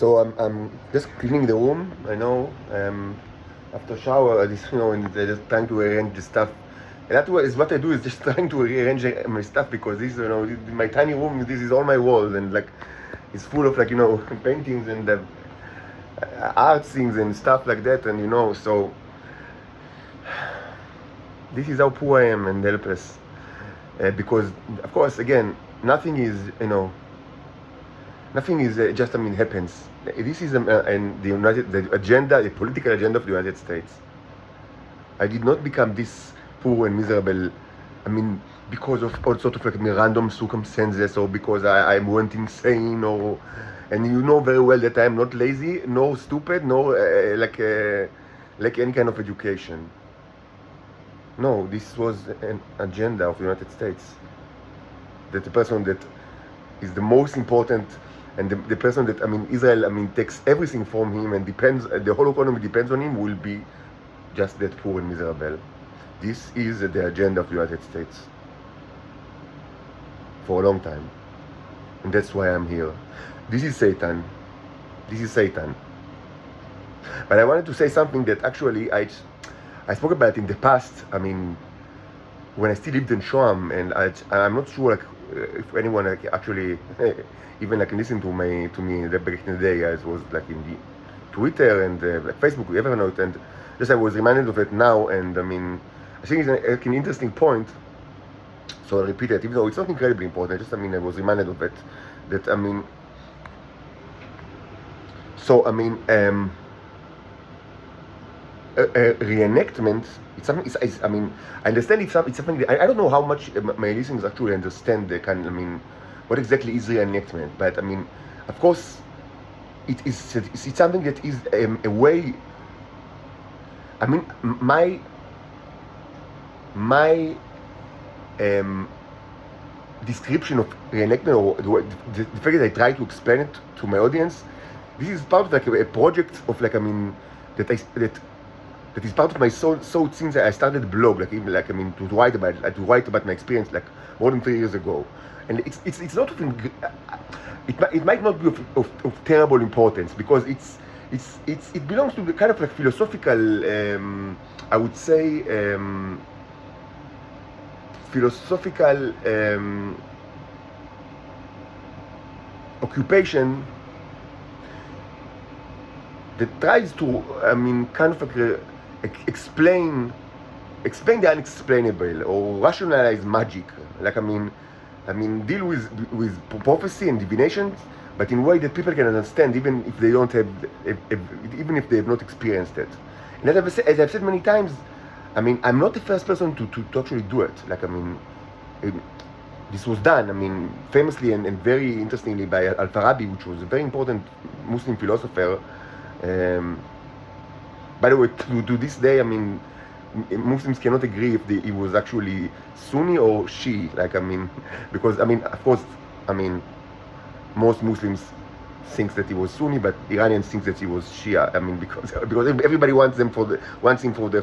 So I'm just cleaning the room. I know. After shower, I just and just trying to arrange the stuff. And that is what I do, is just trying to rearrange my stuff, because this my tiny room. This is all my walls, and like it's full of paintings and art things and stuff like that, and so this is how poor I am and helpless, because of course again nothing is just happens. This is the agenda, the political agenda of the United States. I did not become this poor and miserable, because of all sort of random circumstances, or because I went insane, and you know very well that I am not lazy, nor stupid, nor like any kind of education. No, this was an agenda of the United States. That the person that is the most important, and the person that Israel takes everything from him and depends, the whole economy depends on him, will be just that poor and miserable. This is the agenda of the United States for a long time, and that's why I'm here. This is Satan. This is Satan. But I wanted to say something that actually I spoke about in the past. When I still lived in Shoam, and I'm not sure if anyone actually even listened to me back in the day. I was in the Twitter and Facebook, Evernote, and just I was reminded of it now. And I think it's an interesting point. So I repeat it, even though it's not incredibly important. Just I was reminded of it. That reenactment. It's something. I understand it's something that I don't know how much my listeners actually understand the kind. What exactly is reenactment? But of course, it's something that is a way. My description of reenactment, or the fact that I try to explain it to my audience, this is part of a project of that is part of my soul since I started the blog, to write about my experience more than 3 years ago. And it's not it might not be of terrible importance, because it belongs to the kind of philosophical, I would say, philosophical occupation that tries to explain the unexplainable, or rationalize magic, deal with prophecy and divination, but in a way that people can understand, even if they don't have, even if they have not experienced it. And as I've said many times, I'm not the first person to actually do it. This was done, famously and very interestingly by Al-Farabi, which was a very important Muslim philosopher. By the way, to this day, Muslims cannot agree if he was actually Sunni or Shia. Because of course, most Muslims think that he was Sunni, but Iranians think that he was Shia. Because everybody wants him want to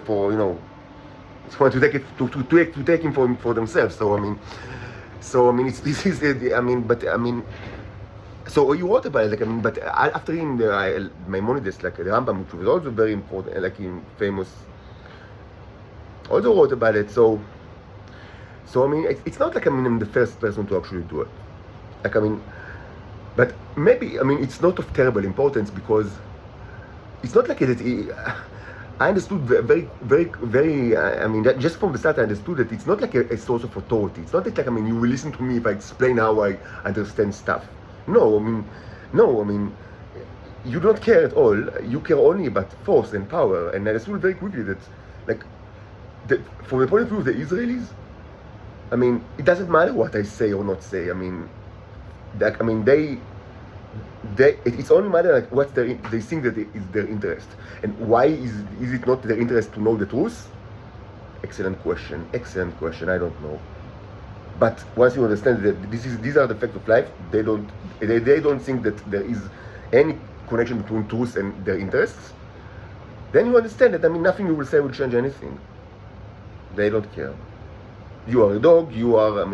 take it to take him for themselves. So this is So you wrote about it, but after him, Maimonides, the Rambam, which was also very important, famous, also wrote about it. So it's not I'm the first person to actually do it. But maybe it's not of terrible importance, because it's not I understood very, very, very. Just from the start, I understood that it's not a source of authority. It's not that you will listen to me if I explain how I understand stuff. No, you don't care at all. You care only about force and power. And I understood very quickly that, from the point of view of the Israelis, it doesn't matter what I say or not say. It's only matter what they think that is their interest. And why is it not their interest to know the truth? Excellent question. I don't know. But once you understand that these are the facts of life, they don't think that there is any connection between truth and their interests. Then you understand that nothing you will say will change anything. They don't care. You are a dog. You are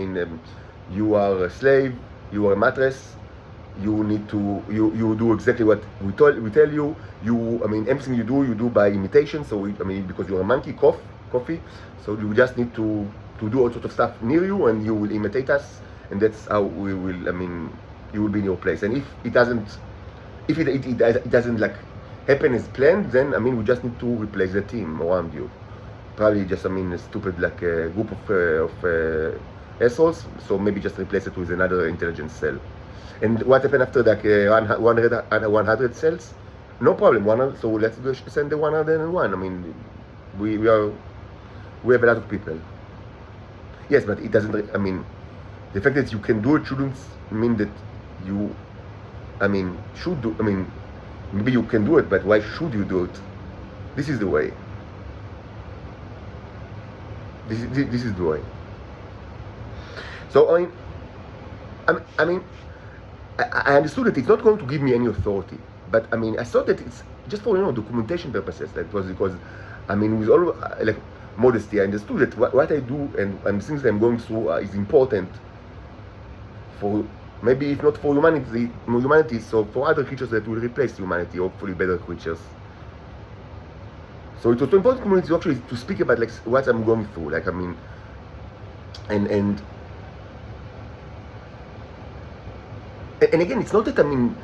you are a slave. You are a mattress. you need to you do exactly what we tell you. I mean, everything you do by imitation. So I mean, because you're a monkey, coffee. So you just need to do all sorts of stuff near you, and you will imitate us, and that's how we will. I mean, you will be in your place. And if it doesn't, if it doesn't like happen as planned, then I mean, we just need to replace the team around you. Probably just, I mean, a stupid like a group of assholes. So maybe just replace it with another intelligence cell. And what happened after like 100 cells? No problem. 100. So let's go send the 101. I mean, we have a lot of people. Yes, but it doesn't. I mean, the fact that you can do it shouldn't mean that you. I mean, should do. I mean, maybe you can do it, but why should you do it? This is the way. This is the way. So I mean, I understood that it's not going to give me any authority, but I mean, I thought that it's just for documentation purposes. That was because, I mean, with all like modesty, I understood that what I do and things that I'm going through is important for maybe if not for humanity, so for other creatures that will replace humanity, hopefully better creatures. So it was so important for me to actually to speak about like what I'm going through, like I mean, and again, it's not that I mean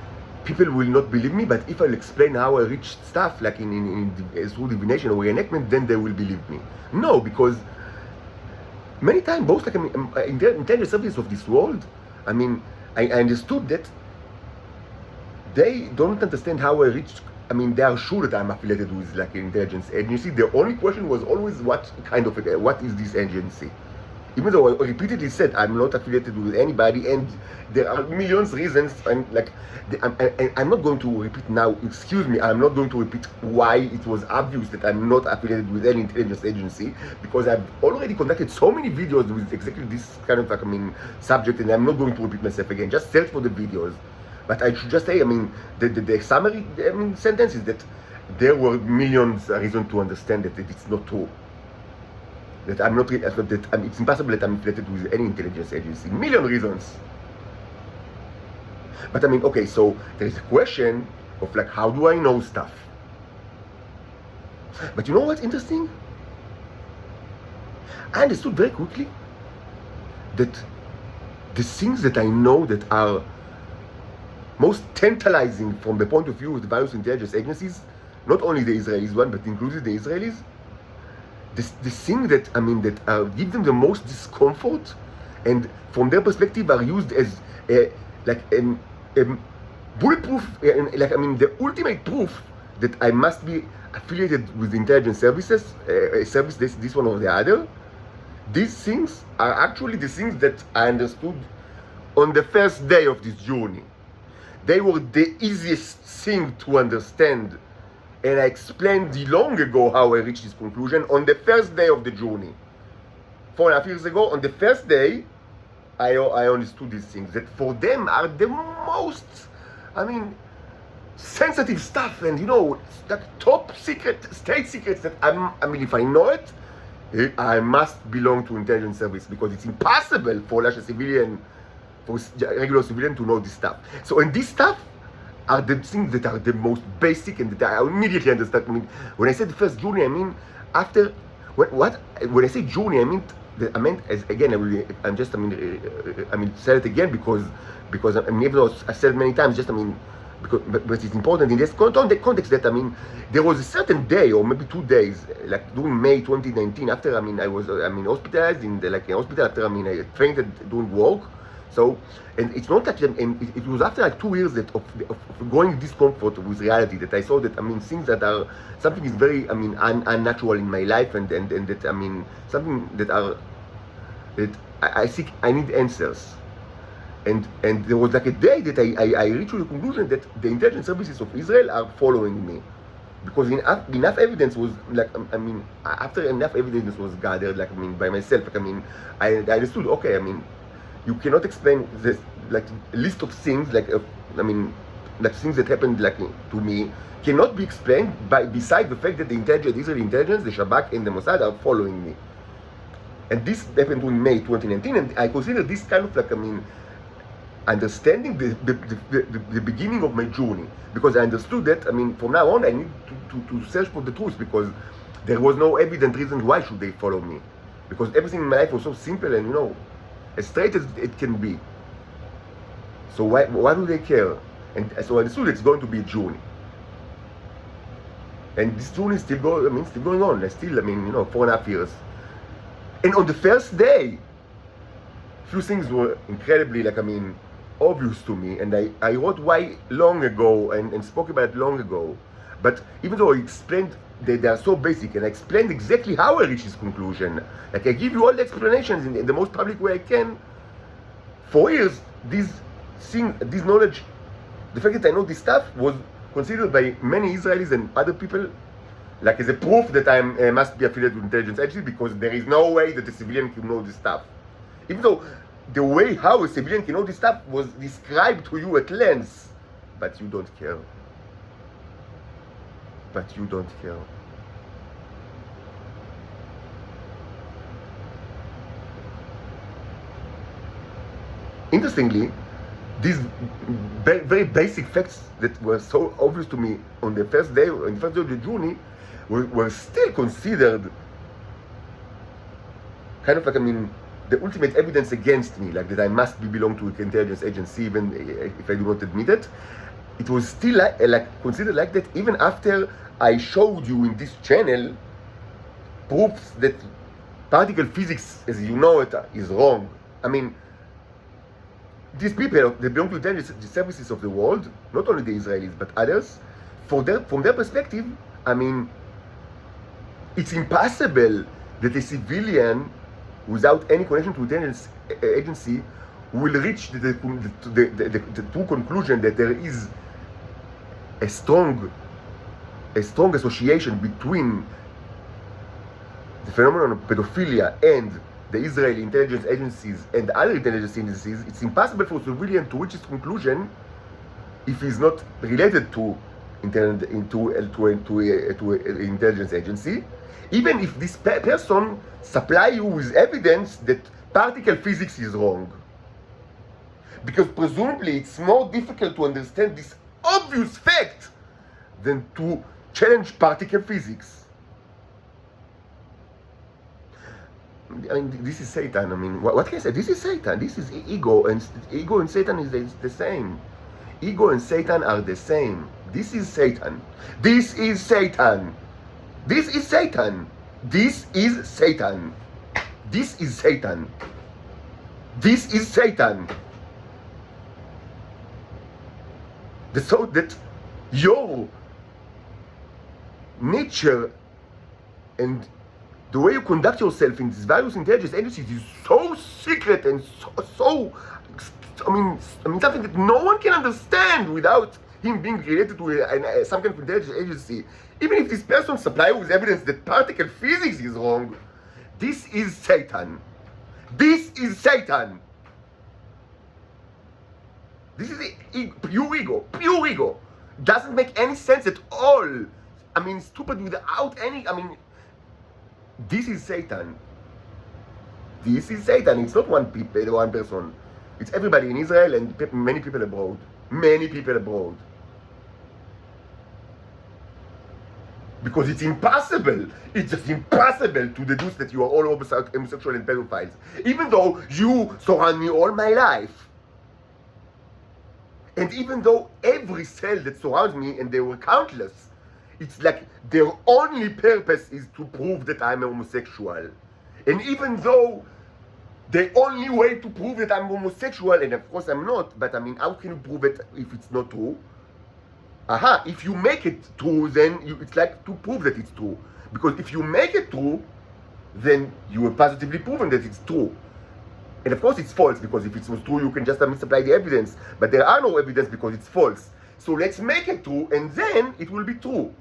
people will not believe me, but if I'll explain how I reached stuff like in through divination or reenactment, then they will believe me. No, because many times both like I mean intelligence services of this world, I mean I understood that they don't understand how I reached. I mean, they are sure that I'm affiliated with like an intelligence agency. The only question was always what is this agency? Even though I repeatedly said I'm not affiliated with anybody, and there are millions reasons, and like I'm not going to repeat now. Excuse me, I'm not going to repeat why it was obvious that I'm not affiliated with any intelligence agency, because I've already conducted so many videos with exactly this kind of like I mean subject, and I'm not going to repeat myself again. Just search for the videos. But I should just say, I mean, the summary sentence is that there were millions of reasons to understand that it's not true. That I'm not, that it's impossible that I'm affiliated with any intelligence agency. Million reasons. But I mean, okay, so there is a question of like, how do I know stuff? But you know what's interesting? I understood very quickly that the things that I know that are most tantalizing from the point of view of the various intelligence agencies, not only the Israelis one, but including the Israelis, the thing that I mean that give them the most discomfort, and from their perspective are used as like bulletproof, like I mean the ultimate proof that I must be affiliated with intelligence services, service this one or the other. These things are actually the things that I understood on the first day of this journey. They were the easiest thing to understand, and I explained long ago how I reached this conclusion on the first day of the journey. 4.5 years ago, on the first day, I understood these things that for them are the most, I mean, sensitive stuff, and like top secret, state secrets that I mean, if I know it, I must belong to intelligence service, because it's impossible for like a civilian, for regular civilian to know this stuff. So, and this stuff are the things that are the most basic and that I immediately understand. I mean, when I said the first journey, I mean after when I say journey, I meant as again. I mean say it again because I mean, even though I said it many times, just I mean because but it's important in this context that I mean there was a certain day or maybe 2 days like during May 2019 after I was hospitalized in the hospital after I trained doing work. So, and it's not that, and it was after like 2 years of going discomfort with reality that I saw that things that are something is very unnatural in my life, and that something that I need answers, and there was like a day that I reached to the conclusion that the intelligence services of Israel are following me, because enough evidence was after enough evidence was gathered by myself, I understood, okay, you cannot explain this list of things things that happened to me cannot be explained beside the fact that the Israeli intelligence, the Shabak and the Mossad are following me. And this happened in May 2019, and I consider this kind of understanding the beginning of my journey, because I understood that, I mean, from now on, I need to search for the truth, because there was no evident reason why should they follow me, because everything in my life was so simple and, you know, as straight as it can be. So why do they care? And so I understood it's going to be a journey. And this journey is still going on. Still, I mean, you know, 4.5 years. And on the first day, few things were incredibly, like, I mean, obvious to me, and I wrote why long ago and spoke about it long ago. But even though I explained that they are so basic, and I explained exactly how I reached this conclusion, like I give you all the explanations in the most public way I can, for years, this knowledge, the fact that I know this stuff, was considered by many Israelis and other people like as a proof that I must be affiliated with intelligence agency, because there is no way that a civilian can know this stuff. Even though the way how a civilian can know this stuff was described to you at length, but you don't care. But you don't care. Interestingly, these very basic facts that were so obvious to me on the first day of the journey were still considered kind of like, I mean, the ultimate evidence against me, like that I must belong to an intelligence agency, even if I do not admit it. It was still like considered like that even after I showed you in this channel proofs that particle physics, as you know it, is wrong. I mean, these people, they belong to intelligence services of the world, not only the Israelis, but others. From their perspective, I mean, it's impossible that a civilian without any connection to intelligence agency will reach the true conclusion that there is a strong association between the phenomenon of pedophilia and the Israeli intelligence agencies and other intelligence agencies. It's impossible for a civilian to reach this conclusion if he's not related to an intelligence agency, even if this person supply you with evidence that particle physics is wrong. Because presumably it's more difficult to understand this obvious fact than to challenge particle physics. I mean, this is Satan. I mean, what can I say? This is Satan. This is ego, and Satan is the same. Ego and Satan are the same. This is Satan. This is Satan. This is Satan. This is Satan. This is Satan. This is Satan. The thought that your nature and the way you conduct yourself in these various intelligence agencies is so secret and so I mean something that no one can understand without him being related to some kind of intelligence agency. Even if this person supplies with evidence that particle physics is wrong, this is Satan. This is Satan. This is pure ego. Pure ego. Doesn't make any sense at all. I mean, stupid without any, I mean, this is Satan. This is Satan. It's not one person. It's everybody in Israel and many people abroad. Many people abroad. Because it's impossible. It's just impossible to deduce that you are all homosexual and pedophiles. Even though you surround me all my life. And even though every cell that surrounds me, and there were countless, it's like their only purpose is to prove that I'm a homosexual. And even though the only way to prove that I'm homosexual, and of course I'm not, but I mean, how can you prove it if it's not true? If you make it true, then it's like to prove that it's true. Because if you make it true, then you have positively proven that it's true. And of course it's false, because if it was true, you can just supply the evidence. But there are no evidence because it's false. So let's make it true, and then it will be true.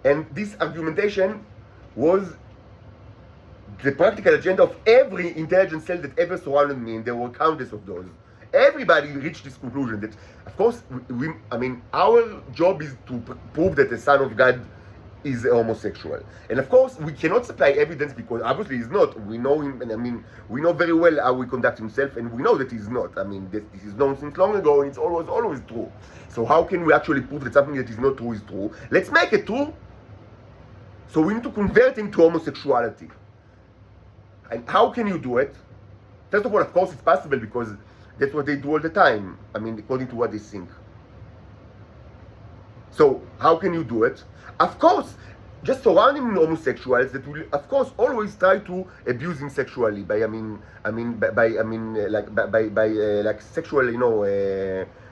And this argumentation was the practical agenda of every intelligence cell that ever surrounded me, and there were countless of those. Everybody reached this conclusion that, of course, I mean, our job is to prove that the Son of God is a homosexual. And of course, we cannot supply evidence because obviously he's not. We know him, and I mean, we know very well how he conducts himself, and we know that he's not. I mean, this is known since long ago, and it's always true. So how can we actually prove that something that is not true is true? Let's make it true. So we need to convert him to homosexuality. And how can you do it? First of all, of course, it's possible because that's what they do all the time. I mean, according to what they think. So how can you do it? Of course, just surrounding homosexuals that will, of course, always try to abuse him sexually by like sexual,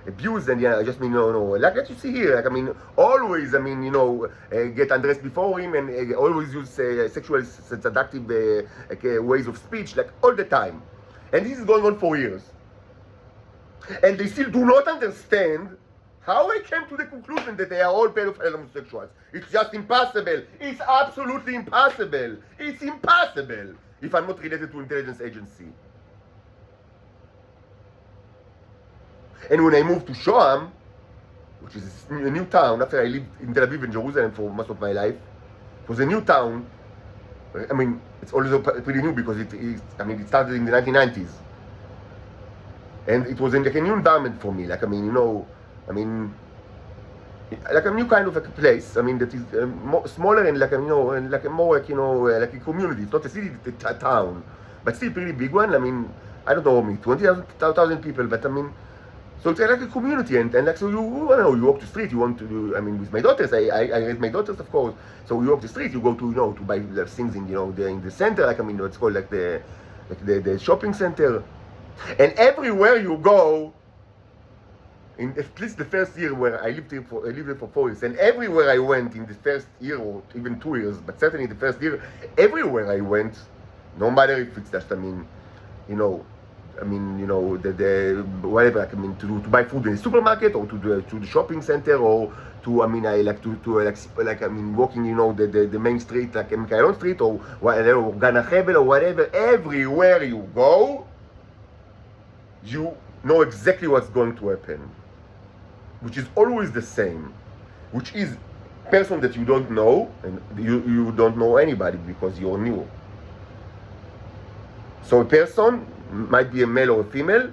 abuse. And yeah, I just mean, like that you see here, like, I mean, always, I mean, get undressed before him and always use sexual seductive ways of speech, like all the time. And this is going on for years. And they still do not understand how I came to the conclusion that they are all pedophile homosexuals. It's just impossible. It's absolutely impossible. It's impossible if I'm not related to intelligence agency. And when I moved to Shoham, which is a new town, after I lived in Tel Aviv and Jerusalem for most of my life, it was a new town. I mean, it's also pretty new because it started in the 1990s. And it was like a new environment for me. Like, I mean, like a new kind of like a place. I mean, that is smaller and like, and like a more like a community. It's not a city, it's a town, but still pretty big one. I mean, I don't know, 20,000 people, but I mean, so it's like a community, and like, so you walk the street, you want to do, I mean, with my daughters, I raise my daughters, of course, so you walk the street, you go to, to buy things in, in the center, like, I mean, it's called like the shopping center, and everywhere you go, in at least the first year where I lived there for 4 years, and everywhere I went in the first year, or even 2 years, but certainly the first year, everywhere I went, no matter if it's just, the whatever, like, I mean, to buy food in the supermarket or to the shopping center, or to, I mean, I like to like I mean, walking, the main street, like Mikaelon Street, or whatever, or Gana Hevel, or whatever. Everywhere you go, you know exactly what's going to happen, which is always the same, which is person that you don't know, and you don't know anybody because you're new. So a person, might be a male or a female,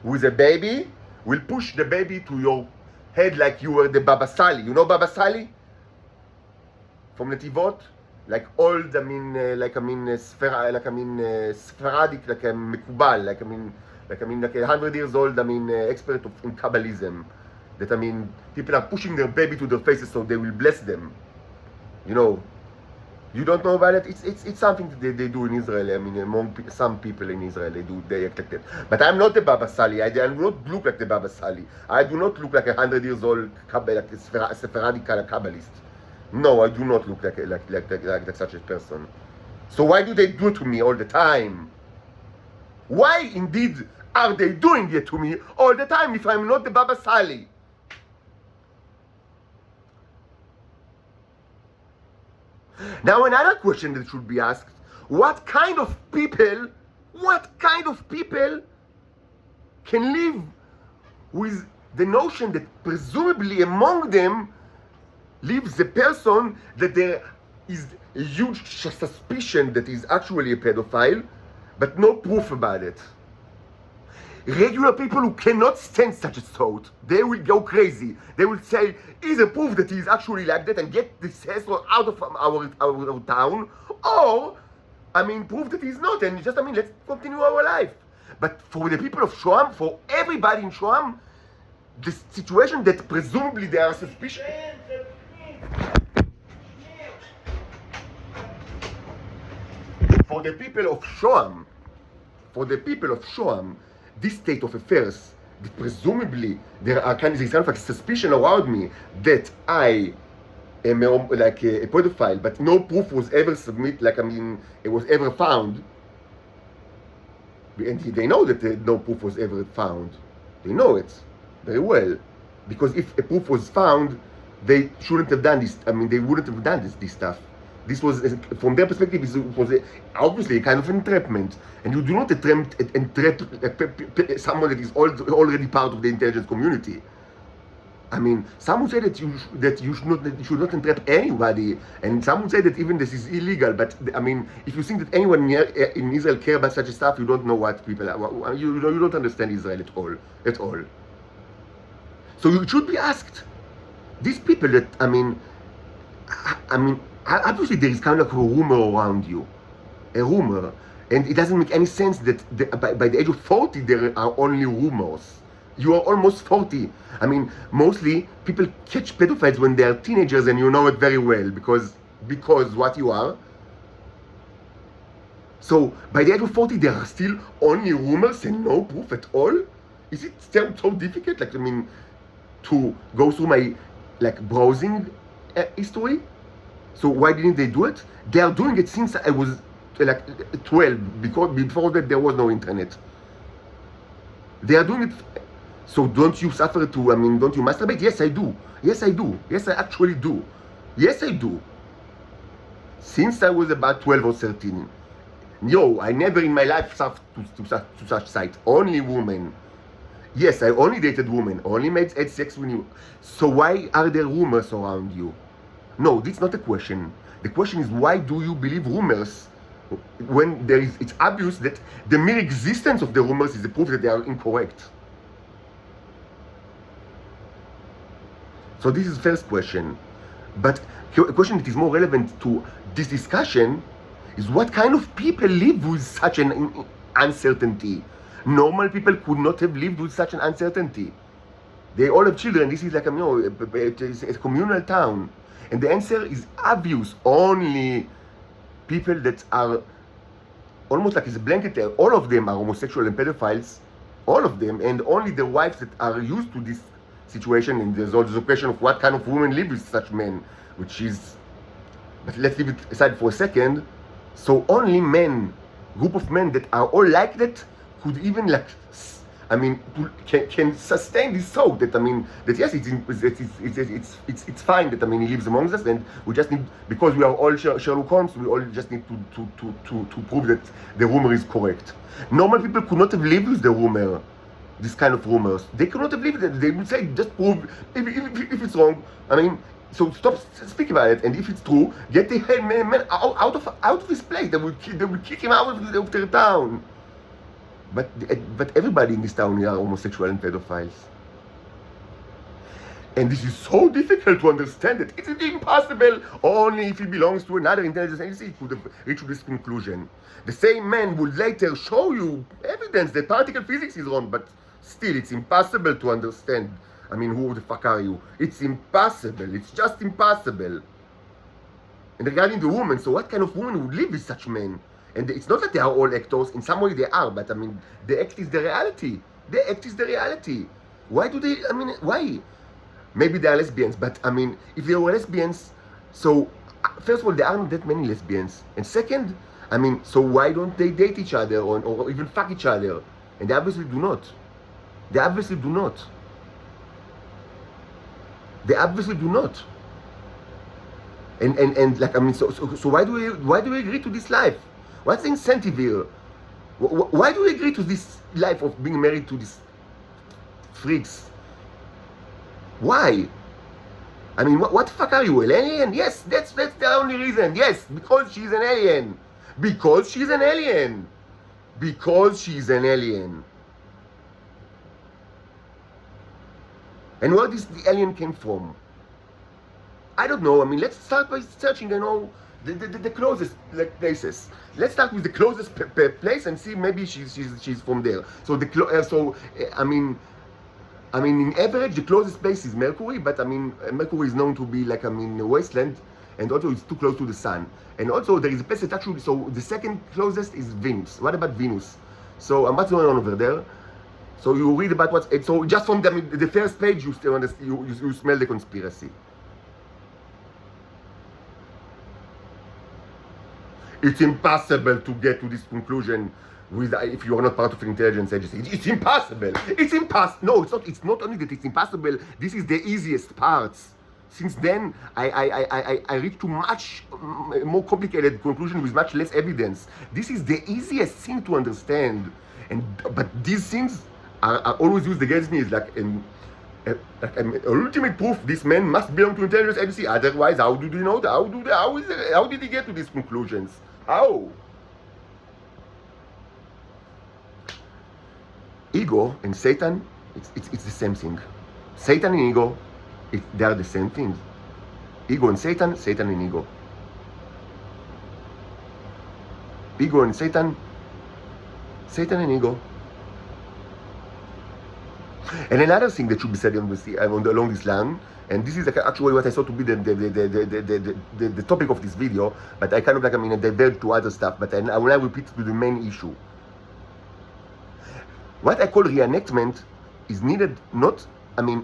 with a baby, will push the baby to your head like you were the Baba Sali. You know Baba Sali? From Netivot? Like old, Sephardic, like a Mekubal, like 100 years old, expert in Kabbalism. That, people are pushing their baby to their faces so they will bless them. You don't know about it? It's something that they do in Israel. I mean, among some people in Israel, they act like that. But I'm not the Baba Sali. I do not look like the Baba Sali. I do not look like 100 years old, like a Sephardic Kabbalist. No, I do not look like such a person. So why do they do it to me all the time? Why indeed are they doing it to me all the time if I'm not the Baba Sali? Now another question that should be asked, what kind of people can live with the notion that presumably among them lives a person that there is a huge suspicion that is actually a pedophile, but no proof about it? Regular people who cannot stand such a thought, they will go crazy. They will say, either prove that he is actually like that and get this asshole out of our town, or, prove that he's not, and just, let's continue our life. But for the people of Shoham, for everybody in Shoham, the situation that presumably they are suspicious. For the people of Shoham, this state of affairs, that presumably there are kind of suspicion around me that I am like a pedophile, but no proof was ever submitted, it was ever found. And they know that no proof was ever found. They know it very well. Because if a proof was found, they shouldn't have done this. They wouldn't have done this stuff. This was, from their perspective, it was obviously a kind of entrapment. And you do not entrap someone that is already part of the intelligence community. I mean, some would say that you should not entrap anybody, and some would say that even this is illegal. But I mean, if you think that anyone in Israel care about such stuff, you don't know what people are. You don't understand Israel at all, at all. So you should be asked. These people that I mean, obviously there is kind of like a rumor around you, a rumor, and it doesn't make any sense that by the age of 40 there are only rumors. You are almost 40. I mean, mostly people catch pedophiles when they are teenagers, and you know it very well because what you are. So by the age of 40, there are still only rumors and no proof at all. Is it still so difficult? Like, I mean, to go through my browsing history. So why didn't they do it? They are doing it since I was 12, because before that there was no internet. They are doing it. So don't you suffer to, I mean, don't you masturbate? Yes, I do. Yes, I do. Yes, I actually do. Yes, I do. Since I was about 12 or 13. Yo, I never in my life suffered to such sight. Only women. Yes, I only dated women. Only had sex with you. So why are there rumors around you? No, that's not the question. The question is, why do you believe rumors when it's obvious that the mere existence of the rumors is the proof that they are incorrect? So this is the first question. But a question that is more relevant to this discussion is, what kind of people live with such an uncertainty? Normal people could not have lived with such an uncertainty. They all have children. This is like it's a communal town. And the answer is obvious. Only people that are almost like it's a blanket, all of them are homosexual and pedophiles. All of them. And only the wives that are used to this situation. And there's also the question of what kind of women live with such men, which is, but let's leave it aside for a second. So only men, group of men that are all like that, could even can sustain this thought that, I mean, that yes, it's fine that, I mean, he lives amongst us, and we just need, because we are all Sherlock Holmes, we all just need to prove that the rumor is correct. Normal people could not have lived with the rumor, this kind of rumors. They could not have lived it. They would say, just prove, if it's wrong, I mean, so stop speaking about it, and if it's true, get the man out of this place. They will kick him out of their town. But everybody in this town are homosexual and pedophiles. And this is so difficult to understand it. It's impossible. Only if he belongs to another intelligence agency he could have reached this conclusion. The same man will later show you evidence that particle physics is wrong, but still it's impossible to understand. I mean, who the fuck are you? It's impossible. It's just impossible. And regarding the woman, so what kind of woman would live with such men? And it's not that they are all actors. In some way they are, but I mean, the act is the reality. The act is the reality. Why do they, I mean, why? Maybe they are lesbians, but I mean, if they were lesbians, so first of all, there aren't that many lesbians. And second, I mean, so why don't they date each other or even fuck each other? And they obviously do not. They obviously do not. They obviously do not. And like, I mean, so why do we agree to this life? What's the incentive here? Why do we agree to this life of being married to these freaks? Why? I mean, what the fuck are you, an alien? Yes, that's the only reason. Yes, because she's an alien. Because she's an alien. Because she's an alien. And where this the alien came from? I don't know. I mean, let's start by searching, the closest places. Let's start with the closest place and see, maybe she's from there. So I mean, in average, the closest place is Mercury, but I mean, Mercury is known to be like, I mean, a wasteland, and also it's too close to the sun. And also there is a place that actually, so the second closest is Venus. What about Venus? So what's going on over there? So you read about what's, so just from the first page, you still understand, you smell the conspiracy. It's impossible to get to this conclusion if you are not part of an intelligence agency. It's impossible. It's impossible. No, it's not. It's not only that it's impossible. This is the easiest parts. Since then, I reached to much more complicated conclusion with much less evidence. This is the easiest thing to understand. But these things are always used against me. It's like, ultimate proof this man must belong to intelligence agency. Otherwise, how do you know that? How did he get to these conclusions? How? Ego and Satan, it's the same thing. Satan and ego, they are the same thing. Ego and Satan, Satan and ego. Ego and Satan, Satan and ego. And another thing that should be said along this line, and this is actually what I thought to be the topic of this video, but I kind of divert to other stuff, but I will now repeat to the main issue. What I call reenactment is needed not,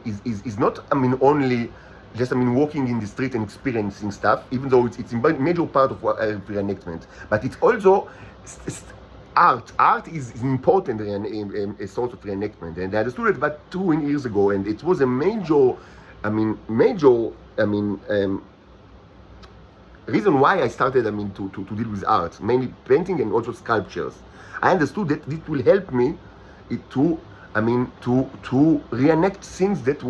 is not, only just, walking in the street and experiencing stuff, even though it's a major part of reenactment, but it's also art. Art is important a source of reenactment, and I understood it about 2 years ago, and it was a major reason why I started, to deal with art, mainly painting and also sculptures. I understood that it will help me to reenact things that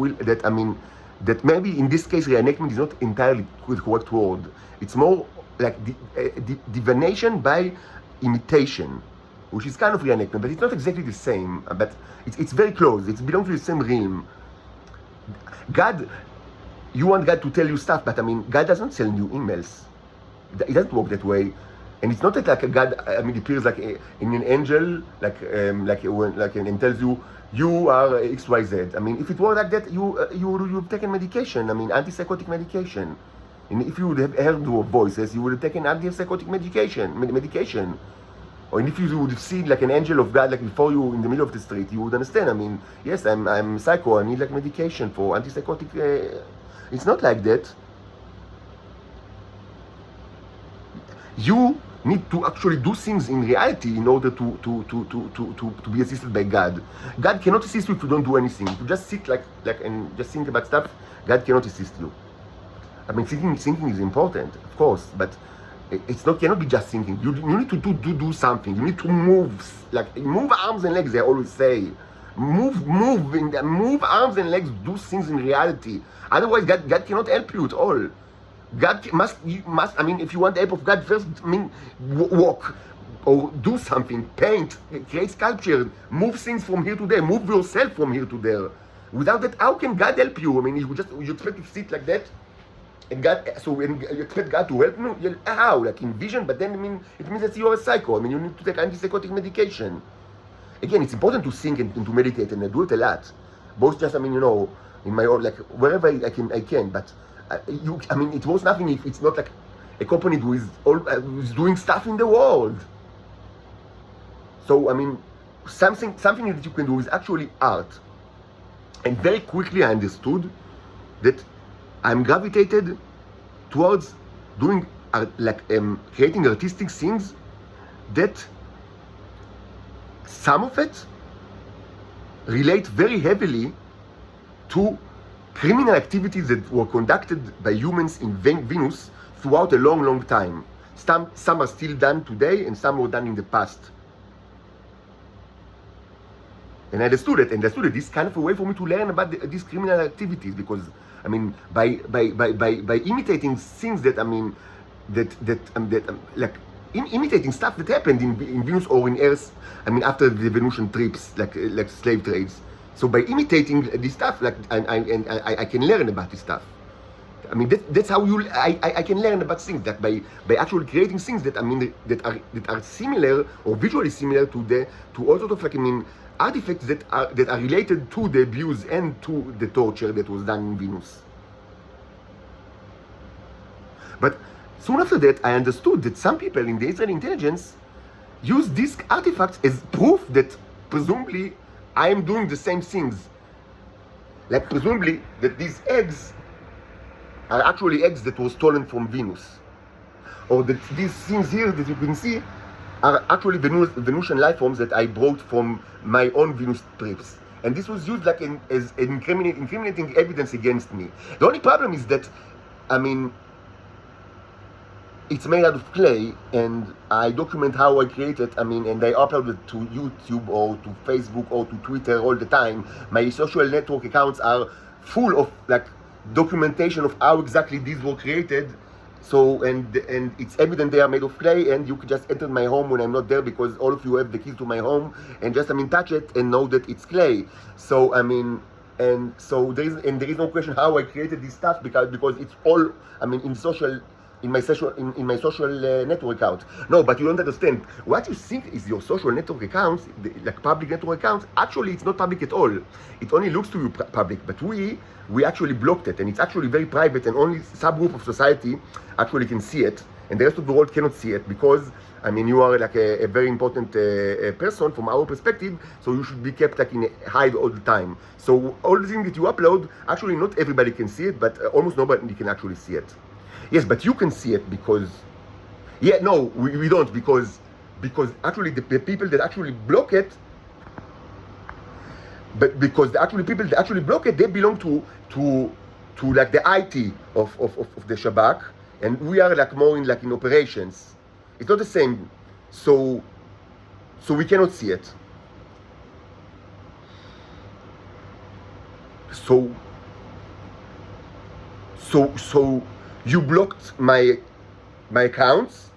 maybe in this case reenactment is not entirely the correct word. It's more like divination by imitation, which is kind of reenactment, but it's not exactly the same. But it's very close. It belongs to the same realm. God, you want God to tell you stuff, but God doesn't send you emails. It doesn't work that way. And it's not that like a God, appears like in an angel, and tells you, you are XYZ. If it were like that, you've taken medication, antipsychotic medication. And if you would have heard your voices, you would have taken antipsychotic medication. Or if you would have seen like an angel of God, like before you in the middle of the street, you would understand. Yes, I'm psycho, I need like medication for antipsychotic. It's not like that. You need to actually do things in reality in order to be assisted by God. God cannot assist you if you don't do anything. If you just sit and just think about stuff, God cannot assist you. Thinking is important, of course, but cannot be just thinking. You need to do something. You need to move arms and legs. They always say, move arms and legs. Do things in reality. Otherwise, God cannot help you at all. God must. If you want help of God, first walk or do something. Paint, create sculpture, move things from here to there. Move yourself from here to there. Without that, how can God help you? You expect to sit like that. And God, so when you expect God to help you, how? Like in vision, but then it means that you're a psycho. You need to take antipsychotic medication. Again, it's important to think and to meditate, and I do it a lot. Both just, in my own, wherever I can. But it was nothing if it's not accompanied with with doing stuff in the world. So something that you can do is actually art. And very quickly I understood that I'm gravitated towards doing creating artistic things that some of it relate very heavily to criminal activities that were conducted by humans in Venus throughout a long time. Some are still done today, and some were done in the past. And I understood it. This kind of a way for me to learn about these criminal activities, because by imitating things that imitating stuff that happened in Venus or in Earth, after the Venusian trips, like slave trades. So by imitating this stuff, I can learn about this stuff. That's how I can learn about things, that by actually creating things that that are similar or visually similar to all sort of artifacts that are related to the abuse and to the torture that was done in Venus. But soon after that, I understood that some people in the Israeli intelligence use these artifacts as proof that presumably I am doing the same things. Presumably that these eggs are actually eggs that were stolen from Venus. Or that these things here that you can see are actually Venusian life forms that I brought from my own Venus trips. And this was used as incriminating evidence against me. The only problem is that, it's made out of clay, and I document how I create it. I mean, and I upload it to YouTube or to Facebook or to Twitter all the time. My social network accounts are full of like documentation of how exactly these were created. So and it's evident they are made of clay, and you can just enter my home when I'm not there, because all of you have the keys to my home, and just touch it and know that it's clay. So and so there is no question how I created this stuff, because it's all in my social network account. No, but you don't understand. What you think is your social network accounts, like public network accounts, actually it's not public at all. It only looks to you public, but we actually blocked it, and it's actually very private, and only subgroup of society actually can see it, and the rest of the world cannot see it, because you are like a very important person from our perspective, so you should be kept like in a hide all the time. So all the things that you upload, actually not everybody can see it, but almost nobody can actually see it. Yes, but you can see it because, no, we don't, because actually the people that actually block it, but because the actually people that actually block it, they belong to like the IT of the Shabak, and we are like more in operations. It's not the same, so we cannot see it. So you blocked my accounts,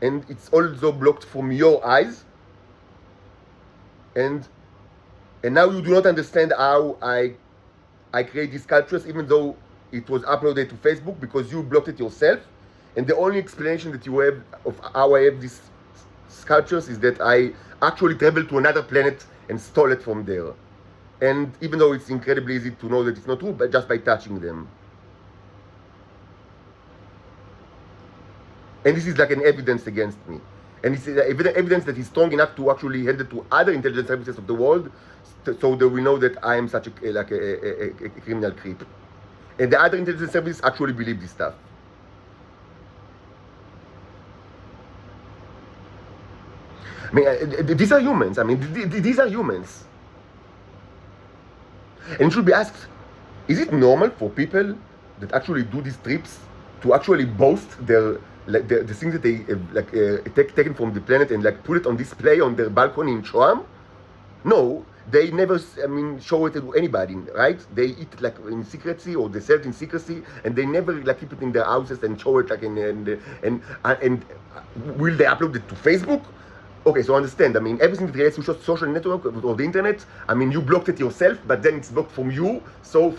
and it's also blocked from your eyes, and now you do not understand how I create these sculptures, even though it was uploaded to Facebook, because you blocked it yourself. And the only explanation that you have of how I have these sculptures is that I actually traveled to another planet and stole it from there. And even though it's incredibly easy to know that it's not true, but just by touching them. And this is like an evidence against me. And it's evidence that is strong enough to actually hand it to other intelligence services of the world, so they will know that I am such a criminal creep. And the other intelligence services actually believe this stuff. These are humans. These are humans. And it should be asked, is it normal for people that actually do these trips to actually boast the things that they taken from the planet and put it on display on their balcony in Shoam? No, they never show it to anybody, right? They eat it in secrecy, or they sell it in secrecy, and they never keep it in their houses and show it and will they upload it to Facebook? Okay, so understand, everything that relates to social network or the internet, you blocked it yourself, but then it's blocked from you, so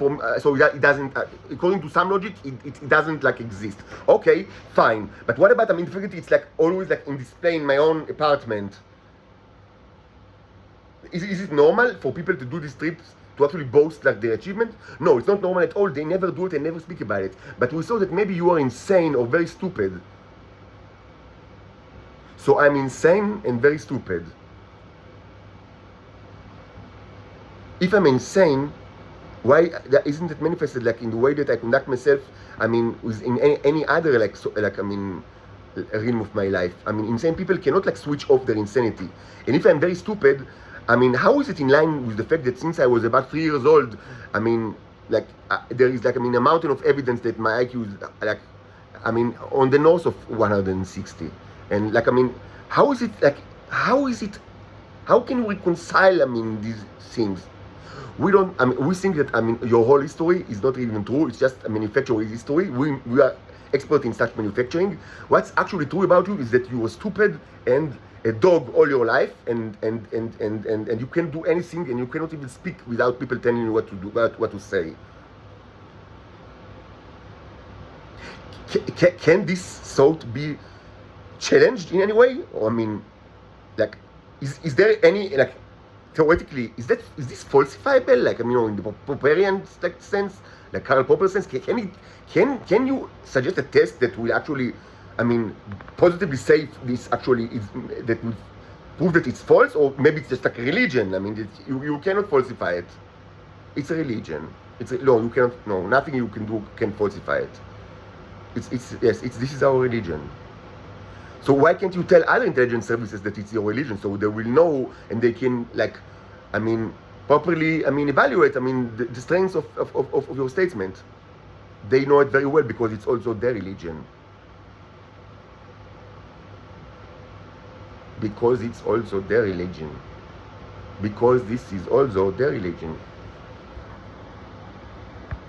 it doesn't, according to some logic, it doesn't exist. Okay, fine, but what about, the fact that it's always in display in my own apartment? Is it normal for people to do these trips to actually boast their achievement? No, it's not normal at all. They never do it and never speak about it. But we saw that maybe you are insane or very stupid. So I'm insane and very stupid. If I'm insane, why isn't it manifested in the way that I conduct myself? In any other realm of my life. Insane people cannot switch off their insanity. And if I'm very stupid, how is it in line with the fact that since I was about 3 years old, there is a mountain of evidence that my IQ is on the north of 160. And how is it how can we reconcile these things? We don't we think that your whole history is not even true. It's just a manufacturing history. We are expert in such manufacturing. What's actually true about you is that you were stupid and a dog all your life, and you can't do anything, and you cannot even speak without people telling you what to do, what to say. Can this thought be challenged in any way? Or is there any theoretically is this falsifiable? In the Popperian sense, Karl Popper sense? Can you suggest a test that will actually positively say this actually is that will prove that it's false? Or maybe it's just a religion? You cannot falsify it. It's a religion. No, you cannot. No, nothing you can do can falsify it. This is our religion. So why can't you tell other intelligence services that it's your religion, so they will know and they can properly evaluate the strengths of your statement? They know it very well because it's also their religion. because it's also their religion. Because this is also their religion.